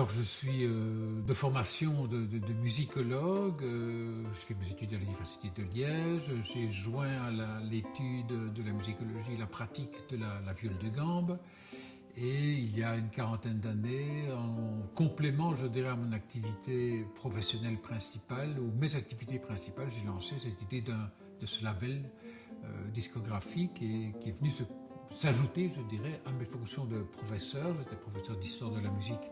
Alors, je suis de formation de musicologue. Je fais mes études à l'Université de Liège. J'ai joint à l'étude de la musicologie la pratique de la viole de gambe. Et il y a une quarantaine d'années, en complément, je dirais, à mon activité professionnelle principale, ou mes activités principales, j'ai lancé cette idée de ce label discographique et qui est venu s'ajouter, je dirais, à mes fonctions de professeur. J'étais professeur d'histoire de la musique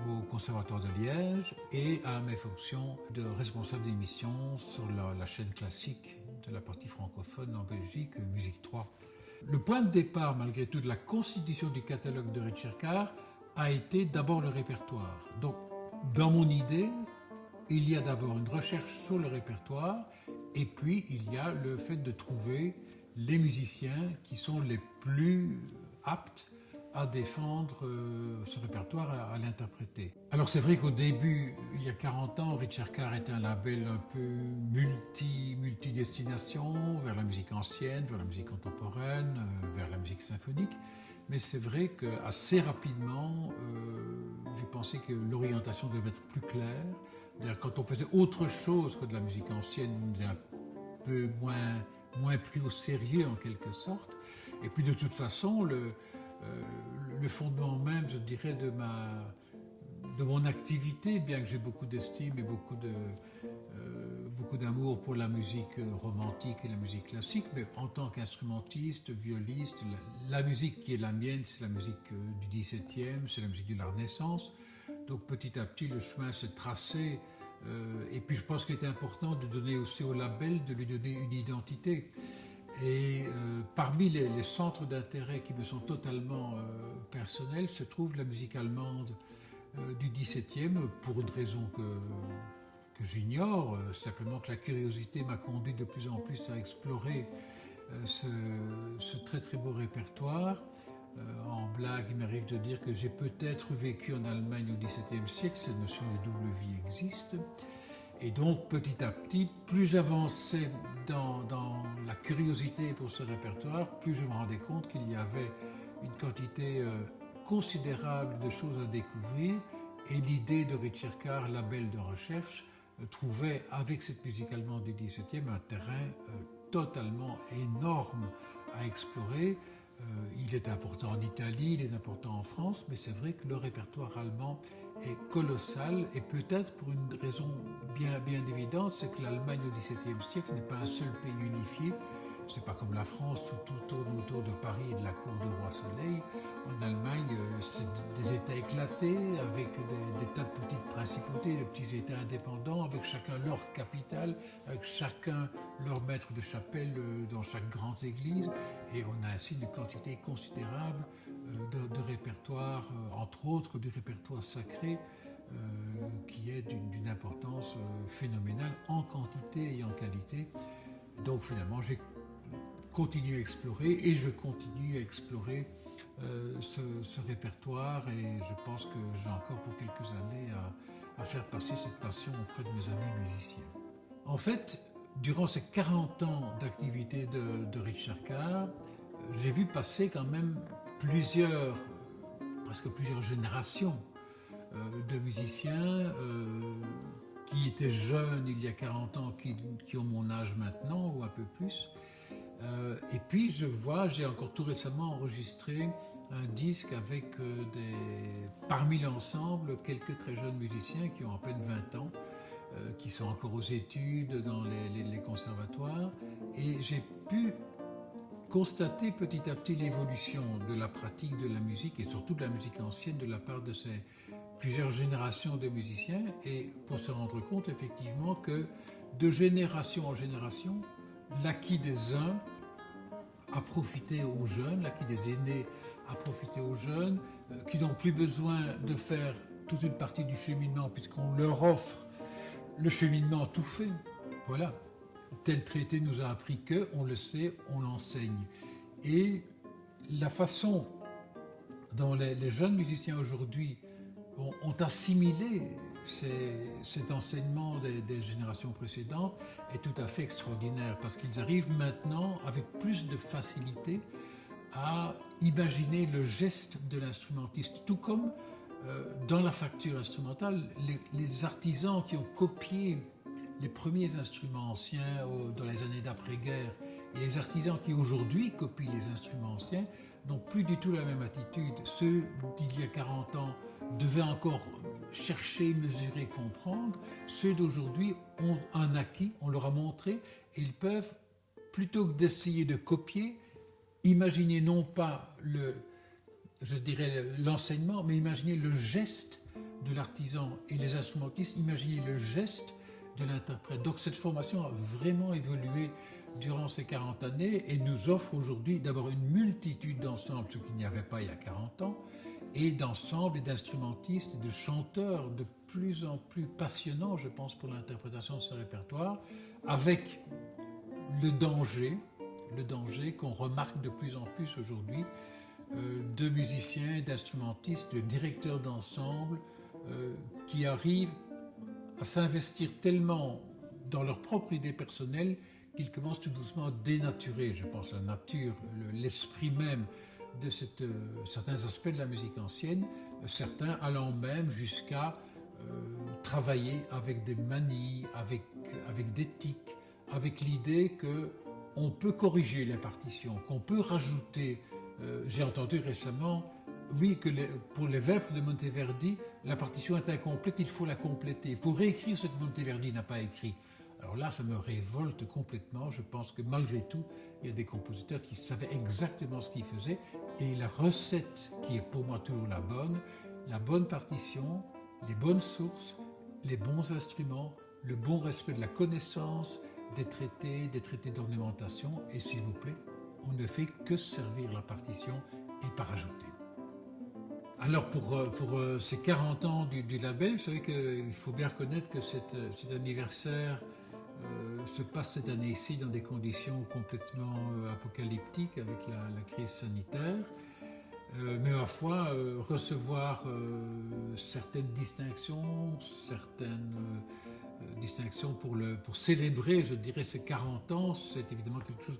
au Conservatoire de Liège et à mes fonctions de responsable d'émission sur la chaîne classique de la partie francophone en Belgique, Musique 3. Le point de départ, malgré tout, de la constitution du catalogue de Richard Carr a été d'abord le répertoire. Donc, dans mon idée, il y a d'abord une recherche sur le répertoire et puis il y a le fait de trouver les musiciens qui sont les plus aptes à défendre ce répertoire, à l'interpréter. Alors c'est vrai qu'au début, il y a 40 ans, Richard Carr était un label un peu multi-destination, vers la musique ancienne, vers la musique contemporaine, vers la musique symphonique. Mais c'est vrai qu'assez rapidement, j'ai pensé que l'orientation devait être plus claire. D'ailleurs, quand on faisait autre chose que de la musique ancienne, on était un peu moins pris au sérieux en quelque sorte. Et puis de toute façon, le fondement même, je dirais, de mon activité, bien que j'ai beaucoup d'estime et beaucoup d'amour pour la musique romantique et la musique classique, mais en tant qu'instrumentiste, violiste, la musique qui est la mienne, c'est la musique du XVIIe, c'est la musique de la Renaissance. Donc petit à petit, le chemin s'est tracé. Et puis je pense qu'il était important de donner aussi au label, de lui donner une identité. Et parmi les centres d'intérêt qui me sont totalement personnels se trouve la musique allemande du XVIIe, pour une raison que j'ignore, simplement que la curiosité m'a conduit de plus en plus à explorer ce très très beau répertoire. En blague, il m'arrive de dire que j'ai peut-être vécu en Allemagne au XVIIe siècle, cette notion de double vie existe. Et donc, petit à petit, plus j'avançais dans la curiosité pour ce répertoire, plus je me rendais compte qu'il y avait une quantité considérable de choses à découvrir. Et l'idée de Richard Carr, label de recherche, trouvait, avec cette musique allemande du XVIIe, un terrain totalement énorme à explorer. Il est important en Italie, il est important en France, mais c'est vrai que le répertoire allemand est colossal et peut-être pour une raison bien évidente, c'est que l'Allemagne au XVIIe siècle n'est pas un seul pays unifié. C'est pas comme la France où tout tourne autour de Paris et de la cour du roi Soleil. En Allemagne, c'est des États éclatés avec des tas de petites principautés, de petits États indépendants, avec chacun leur capitale, avec chacun leur maître de chapelle dans chaque grande église. Et on a ainsi une quantité considérable de répertoires, entre autres du répertoire sacré, qui est d'une importance phénoménale en quantité et en qualité. Donc finalement, j'ai continué à explorer et je continue à explorer ce répertoire et je pense que j'ai encore pour quelques années à faire passer cette passion auprès de mes amis musiciens. En fait, durant ces 40 ans d'activité de Richard Carr, j'ai vu passer quand même presque plusieurs générations de musiciens qui étaient jeunes il y a 40 ans, qui ont mon âge maintenant ou un peu plus. Et puis j'ai encore tout récemment enregistré un disque avec parmi l'ensemble quelques très jeunes musiciens qui ont à peine 20 ans, qui sont encore aux études dans les conservatoires. Et j'ai pu constater petit à petit l'évolution de la pratique de la musique et surtout de la musique ancienne de la part de ces plusieurs générations de musiciens et pour se rendre compte effectivement que de génération en génération, l'acquis des uns a profité aux jeunes, l'acquis des aînés a profité aux jeunes qui n'ont plus besoin de faire toute une partie du cheminement puisqu'on leur offre le cheminement tout fait. Voilà. Tel traité nous a appris que, on le sait, on l'enseigne. Et la façon dont les jeunes musiciens aujourd'hui ont assimilé cet enseignement des générations précédentes est tout à fait extraordinaire parce qu'ils arrivent maintenant avec plus de facilité à imaginer le geste de l'instrumentiste, tout comme dans la facture instrumentale, les artisans qui ont copié les premiers instruments anciens dans les années d'après-guerre et les artisans qui aujourd'hui copient les instruments anciens n'ont plus du tout la même attitude. Ceux d'il y a 40 ans devaient encore chercher, mesurer, comprendre. Ceux d'aujourd'hui ont un acquis, on leur a montré, et ils peuvent, plutôt que d'essayer de copier, imaginer non pas l'enseignement, mais imaginer le geste de l'artisan et les instrumentistes, imaginer le geste de l'interprète. Donc cette formation a vraiment évolué durant ces 40 années et nous offre aujourd'hui d'abord une multitude d'ensembles, ce qu'il n'y avait pas il y a 40 ans, et d'ensembles et d'instrumentistes et de chanteurs de plus en plus passionnants, je pense, pour l'interprétation de ce répertoire, avec le danger qu'on remarque de plus en plus aujourd'hui, de musiciens, d'instrumentistes, de directeurs d'ensemble qui arrivent à s'investir tellement dans leur propre idée personnelle qu'ils commencent tout doucement à dénaturer, je pense, la nature, l'esprit même de certains aspects de la musique ancienne, certains allant même jusqu'à travailler avec des manies, avec des tics, avec l'idée qu'on peut corriger les partitions, qu'on peut rajouter. J'ai entendu récemment, oui, que pour les Vêpres de Monteverdi, la partition est incomplète, il faut la compléter. Il faut réécrire ce que Monteverdi n'a pas écrit. Alors là, ça me révolte complètement. Je pense que malgré tout, il y a des compositeurs qui savaient exactement ce qu'ils faisaient. Et la recette qui est pour moi toujours la bonne partition, les bonnes sources, les bons instruments, le bon respect de la connaissance, des traités d'ornementation. Et s'il vous plaît, on ne fait que servir la partition et pas rajouter. Alors pour ces 40 ans du label, vous savez qu'il faut bien reconnaître que cet anniversaire se passe cette année-ci dans des conditions complètement apocalyptiques avec la crise sanitaire. Mais ma foi, recevoir certaines distinctions pour célébrer, je dirais, ces 40 ans, c'est évidemment quelque chose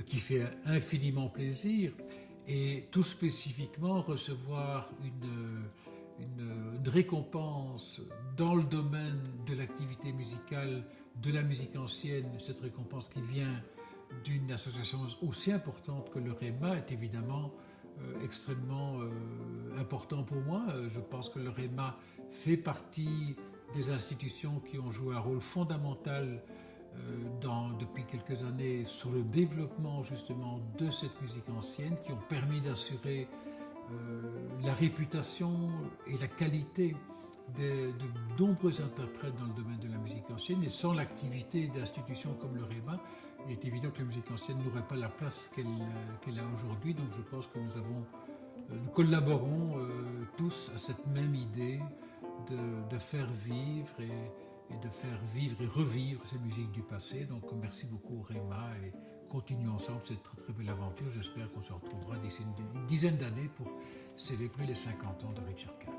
qui fait infiniment plaisir. Et tout spécifiquement, recevoir une récompense dans le domaine de l'activité musicale, de la musique ancienne, cette récompense qui vient d'une association aussi importante que le REMA est évidemment extrêmement important pour moi. Je pense que le REMA fait partie des institutions qui ont joué un rôle fondamental depuis quelques années sur le développement justement de cette musique ancienne, qui ont permis d'assurer la réputation et la qualité de nombreux interprètes dans le domaine de la musique ancienne. Et sans l'activité d'institutions comme le REMA, il est évident que la musique ancienne n'aurait pas la place qu'elle a aujourd'hui. Donc je pense que nous collaborons tous à cette même idée de faire vivre et de faire vivre et revivre ces musiques du passé. Donc merci beaucoup au REMA et continuons ensemble cette très très belle aventure. J'espère qu'on se retrouvera d'ici une dizaine d'années pour célébrer les 50 ans de Richard Carr.